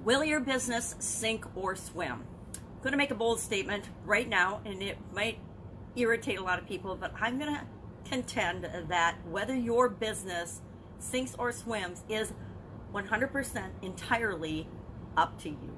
Will your business sink or swim? I'm going to make a bold statement right now, and it might irritate a lot of people, but I'm going to contend that whether your business sinks or swims is 100% entirely up to you.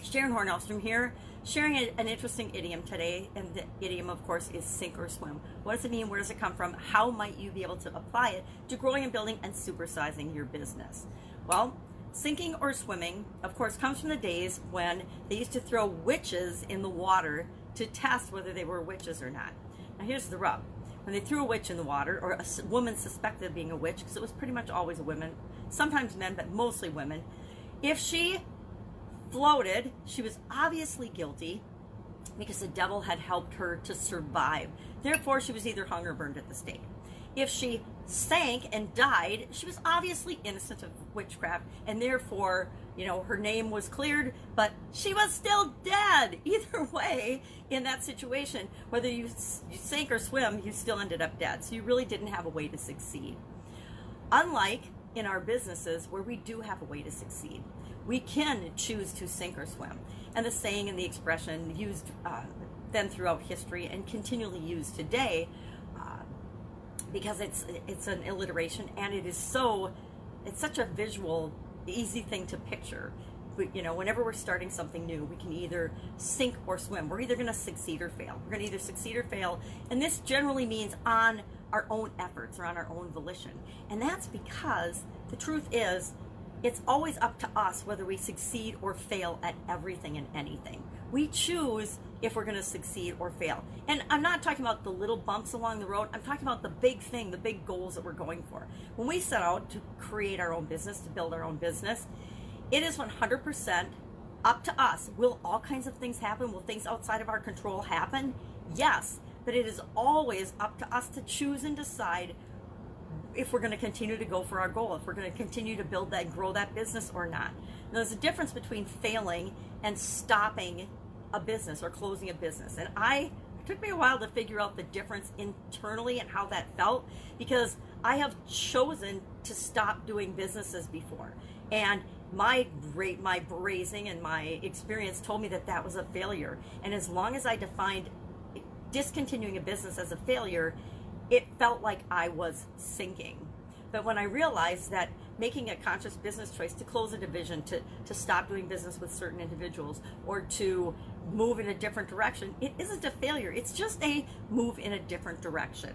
Sharon Horne-Ellstrom here, sharing an interesting idiom today, and the idiom, of course, is sink or swim. What does it mean? Where does it come from? How might you be able to apply it to growing and building and supersizing your business? Well, sinking or swimming, of course, comes from the days when they used to throw witches in the water to test whether they were witches or not. Now, here's the rub. When they threw a witch in the water, or a woman suspected of being a witch, because it was pretty much always a woman, sometimes men, but mostly women, if she floated, she was obviously guilty because the devil had helped her to survive. Therefore, she was either hung or burned at the stake. If she sank and died, she was obviously innocent of witchcraft, and therefore, her name was cleared, but she was still dead. Either way, in that situation, whether you sank or swim, you still ended up dead. So you really didn't have a way to succeed. Unlike in our businesses where we do have a way to succeed. We can choose to sink or swim. And the saying and the expression used then throughout history and continually used today, because it's an alliteration, and it's such a visual, easy thing to picture. Whenever we're starting something new, we can either sink or swim. We're either going to succeed or fail. We're going to either succeed or fail, and this generally means on our own efforts or on our own volition. And that's because the truth is, it's always up to us whether we succeed or fail at everything and anything. We choose if we're going to succeed or fail. And I'm not talking about the little bumps along the road. I'm talking about the big thing, the big goals that we're going for. When we set out to create our own business, to build our own business, it is 100% up to us. Will all kinds of things happen? Will things outside of our control happen? Yes, but it is always up to us to choose and decide if we're going to continue to go for our goal, if we're going to continue to build that, grow that business or not. Now, there's a difference between failing and stopping a business or closing a business. And it took me a while to figure out the difference internally and how that felt, because I have chosen to stop doing businesses before. And my braising and my experience told me that that was a failure. And as long as I defined discontinuing a business as a failure, it felt like I was sinking. But when I realized that making a conscious business choice to close a division, to stop doing business with certain individuals, or to move in a different direction, it isn't a failure. It's just a move in a different direction.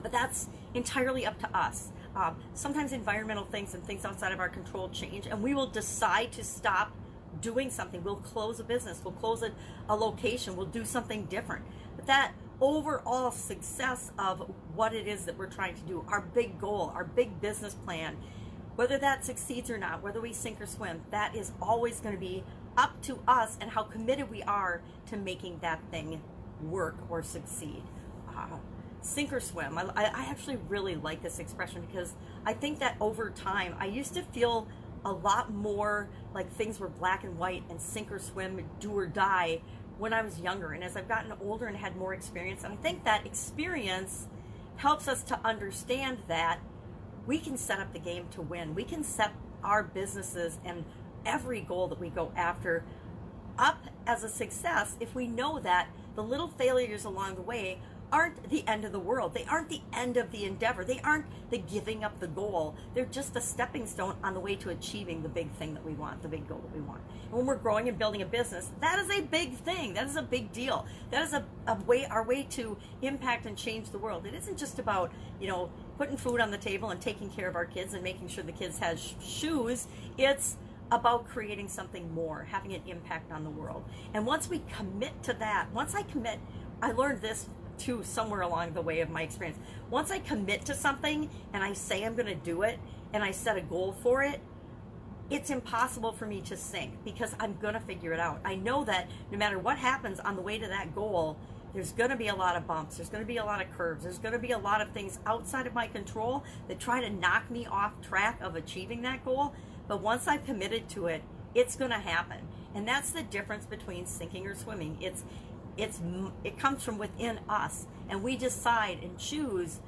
But that's entirely up to us. Sometimes environmental things and things outside of our control change, and we will decide to stop doing something. We'll close a business, we'll close a location, we'll do something different. But that overall success of what it is that we're trying to do, our big goal, our big business plan, whether that succeeds or not, whether we sink or swim, that is always going to be up to us and how committed we are to making that thing work or succeed. Sink or swim. I actually really like this expression, because I think that over time, I used to feel a lot more like things were black and white and sink or swim, do or die, when I was younger. And as I've gotten older and had more experience, and I think that experience helps us to understand that we can set up the game to win. We can set our businesses and every goal that we go after up as a success if we know that the little failures along the way aren't the end of the world. They aren't the end of the endeavor. They aren't the giving up the goal. They're just a stepping stone on the way to achieving the big thing that we want, the big goal that we want. And when we're growing and building a business, that is a big thing. That is a big deal. That is our way to impact and change the world. It isn't just about, putting food on the table and taking care of our kids and making sure the kids have shoes. It's about creating something more, having an impact on the world. And once we commit to that, I learned this too somewhere along the way of my experience. Once I commit to something and I say I'm going to do it and I set a goal for it, it's impossible for me to sink, because I'm going to figure it out. I know that no matter what happens on the way to that goal, there's going to be a lot of bumps, there's going to be a lot of curves, there's going to be a lot of things outside of my control that try to knock me off track of achieving that goal. But once I've committed to it, it's going to happen. And that's the difference between sinking or swimming. It comes from within us, and we decide and choose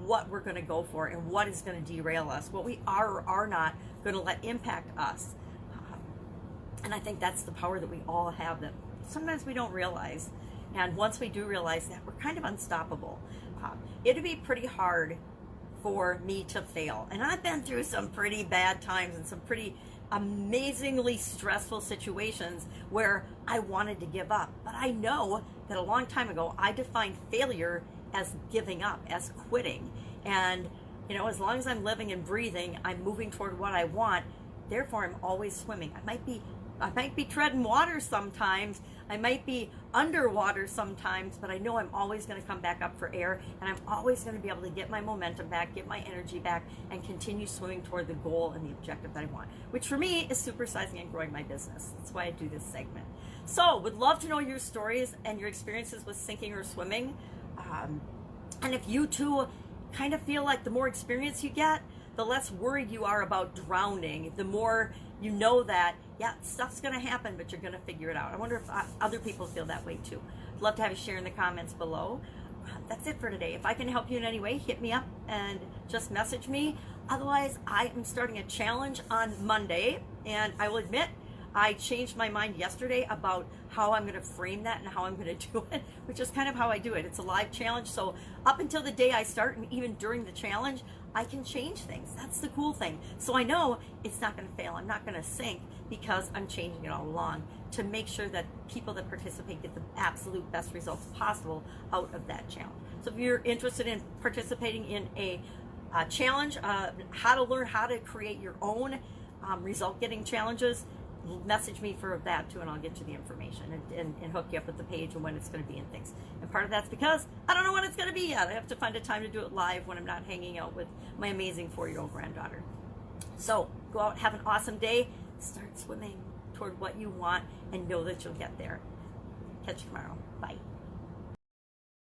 what we're going to go for and what is going to derail us, what we are or are not going to let impact us. And I think that's the power that we all have that sometimes we don't realize. And once we do realize that, we're kind of unstoppable. It'd be pretty hard for me to fail. And I've been through some pretty bad times and some pretty amazingly stressful situations where I wanted to give up. But I know that a long time ago, I defined failure as giving up, as quitting. And, you know, as long as I'm living and breathing, I'm moving toward what I want. Therefore, I'm always swimming. I might be treading water sometimes. I might be underwater sometimes, but I know I'm always going to come back up for air, and I'm always going to be able to get my momentum back, get my energy back, and continue swimming toward the goal and the objective that I want, which for me is supersizing and growing my business. That's why I do this segment. So, would love to know your stories and your experiences with sinking or swimming. And if you too kind of feel like the more experience you get, the less worried you are about drowning, the more you know that, yeah, stuff's going to happen, but you're going to figure it out. I wonder if other people feel that way too. I'd love to have you share in the comments below. That's it for today. If I can help you in any way, hit me up and just message me. Otherwise, I am starting a challenge on Monday, and I will admit, I changed my mind yesterday about how I'm going to frame that and how I'm going to do it, which is kind of how I do it. It's a live challenge, so up until the day I start, and even during the challenge, I can change things. That's the cool thing. So I know it's not going to fail. I'm not going to sink because I'm changing it all along to make sure that people that participate get the absolute best results possible out of that challenge. So if you're interested in participating in a challenge, how to learn how to create your own result-getting challenges, message me for that too, and I'll get you the information and hook you up with the page and when it's going to be and things. And part of that's because I don't know when it's going to be yet. I have to find a time to do it live when I'm not hanging out with my amazing 4-year-old granddaughter. So go out, have an awesome day, start swimming toward what you want, and know that you'll get there. Catch you tomorrow. Bye.